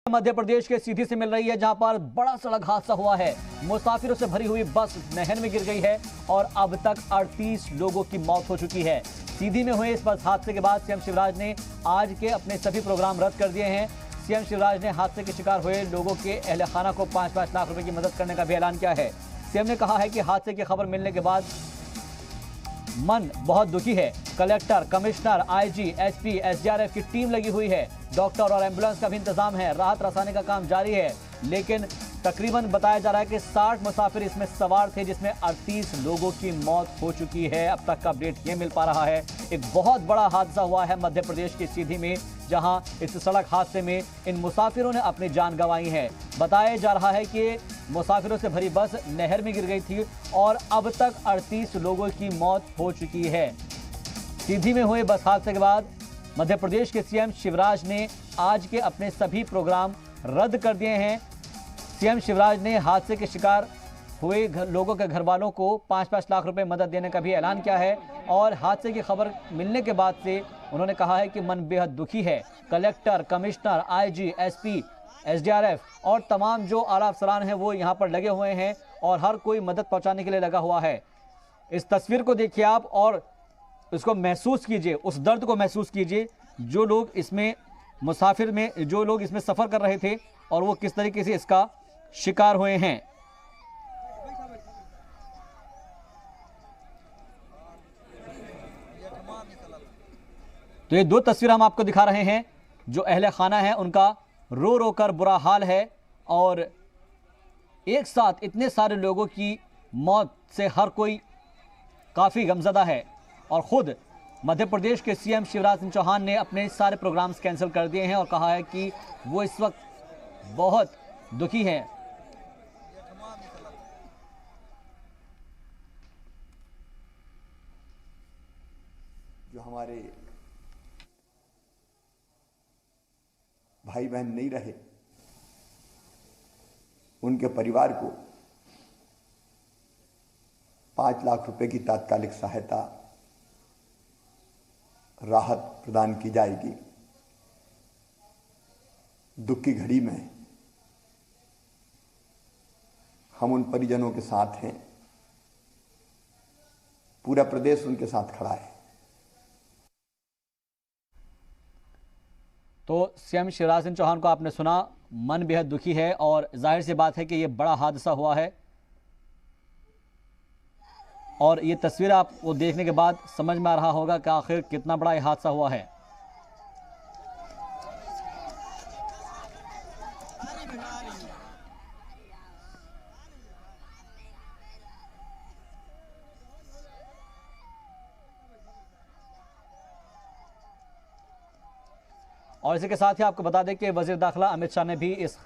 मध्य प्रदेश के सीधी से मिल रही है, जहां पर बड़ा सड़क हादसा हुआ है। मुसाफिरों से भरी हुई बस नहर में गिर गई है और अब तक 38 लोगों की मौत हो चुकी है। सीधी में हुए इस बस हादसे के बाद सीएम शिवराज ने आज के अपने सभी प्रोग्राम रद्द कर दिए हैं। सीएम शिवराज ने हादसे के शिकार हुए लोगों के अहले खाना को 5-5 लाख रुपए की मदद करने का भी ऐलान किया है। सीएम ने कहा है कि हादसे की खबर मिलने के बाद मन बहुत दुखी है। Collector, commissioner, IG, SP, SDRF की टीम लगी हुई है। डॉक्टर और एम्बुलेंस का भी इंतजाम है। राहत रसाने का काम जारी है, लेकिन तकरीबन बताया जा रहा है कि 60 मुसाफिर इसमें सवार थे, जिसमें 38 लोगों की मौत हो चुकी है। अब तक का अपडेट ये मिल पा रहा है। एक बहुत बड़ा हादसा हुआ है मध्य प्रदेश की सीधी में, जहां इस सड़क हादसे में इन मुसाफिरों ने अपनी जान गंवाई है। बताया जा रहा है कि मुसाफिरों से भरी बस नहर में गिर गई थी और अब तक 38 लोगों की मौत हो चुकी है। सीधी में हुए बस हादसे के बाद मध्य प्रदेश के सीएम शिवराज ने आज के अपने सभी प्रोग्राम रद्द कर दिए हैं। सीएम शिवराज ने हादसे के शिकार हुए लोगों के घर वालों को 5-5 लाख रुपए मदद देने का भी ऐलान किया है और हादसे की खबर मिलने के बाद से उन्होंने कहा है कि मन बेहद दुखी है। Collector, commissioner, IG, SP, SDRF और तमाम जो आला अफसरान हैं वो यहाँ पर लगे हुए हैं और हर कोई मदद पहुँचाने के लिए लगा हुआ है। इस तस्वीर को देखिए आप और इसको महसूस कीजिए, उस दर्द को महसूस कीजिए जो लोग इसमें मुसाफिर में जो लोग इसमें सफ़र कर रहे थे और वो किस तरीके से इसका शिकार हुए हैं। तो ये दो तस्वीर हम आपको दिखा रहे हैं। जो अहले खाना है उनका रो रो कर बुरा हाल है और एक साथ इतने सारे लोगों की मौत से हर कोई काफ़ी गमज़दा है और खुद मध्य प्रदेश के सीएम शिवराज सिंह चौहान ने अपने सारे प्रोग्राम्स कैंसिल कर दिए हैं और कहा है कि वो इस वक्त बहुत दुखी हैं। जो हमारे भाई बहन नहीं रहे, उनके परिवार को 5 लाख रुपए की तात्कालिक सहायता राहत प्रदान की जाएगी। दुख की घड़ी में हम उन परिजनों के साथ हैं, पूरा प्रदेश उनके साथ खड़ा है। तो सीएम शिवराज सिंह चौहान को आपने सुना, मन बेहद दुखी है और जाहिर सी बात है कि ये बड़ा हादसा हुआ है और ये तस्वीर आपको देखने के बाद समझ में आ रहा होगा कि आखिर कितना बड़ा ये हादसा हुआ है। और इसी के साथ ही आपको बता दें कि वज़ीर दाखिला अमित शाह ने भी इस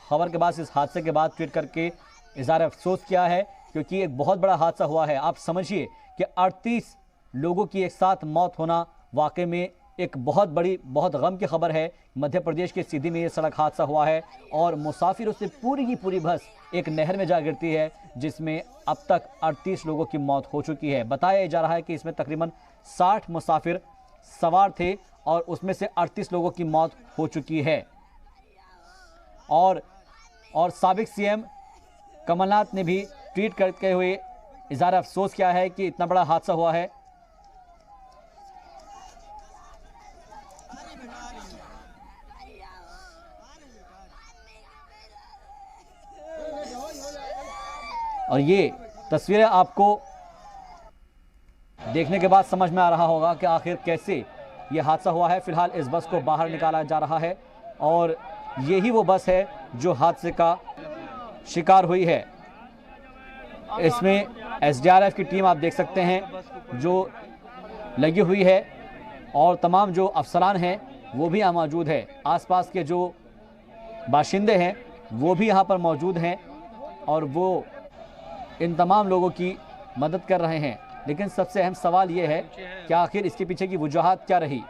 खबर के बाद, इस हादसे के बाद ट्वीट करके इज़हार अफसोस किया है, क्योंकि एक बहुत बड़ा हादसा हुआ है। आप समझिए कि 38 लोगों की एक साथ मौत होना वाकई में एक बहुत बड़ी, बहुत गम की खबर है। मध्य प्रदेश के सीधी में ये सड़क हादसा हुआ है और मुसाफिरों से पूरी की पूरी बस एक नहर में जा गिरती है, जिसमें अब तक 38 लोगों की मौत हो चुकी है। बताया जा रहा है कि इसमें तकरीबन 60 मुसाफिर सवार थे और उसमें से 38 लोगों की मौत हो चुकी है। और साबिक सीएम कमलनाथ ने भी ट्वीट करते हुए इज़हार अफसोस किया है कि इतना बड़ा हादसा हुआ है। और ये तस्वीरें आपको देखने के बाद समझ में आ रहा होगा कि आखिर कैसे ये हादसा हुआ है। फिलहाल इस बस को बाहर निकाला जा रहा है और यही वो बस है जो हादसे का शिकार हुई है। इसमें एसडीआरएफ की टीम आप देख सकते हैं जो लगी हुई है और तमाम जो अफसरान हैं वो भी यहाँ मौजूद है। आसपास के जो बाशिंदे हैं वो भी यहाँ पर मौजूद हैं और वो इन तमाम लोगों की मदद कर रहे हैं। लेकिन सबसे अहम सवाल ये है कि आखिर इसके पीछे की वजूहात क्या रही।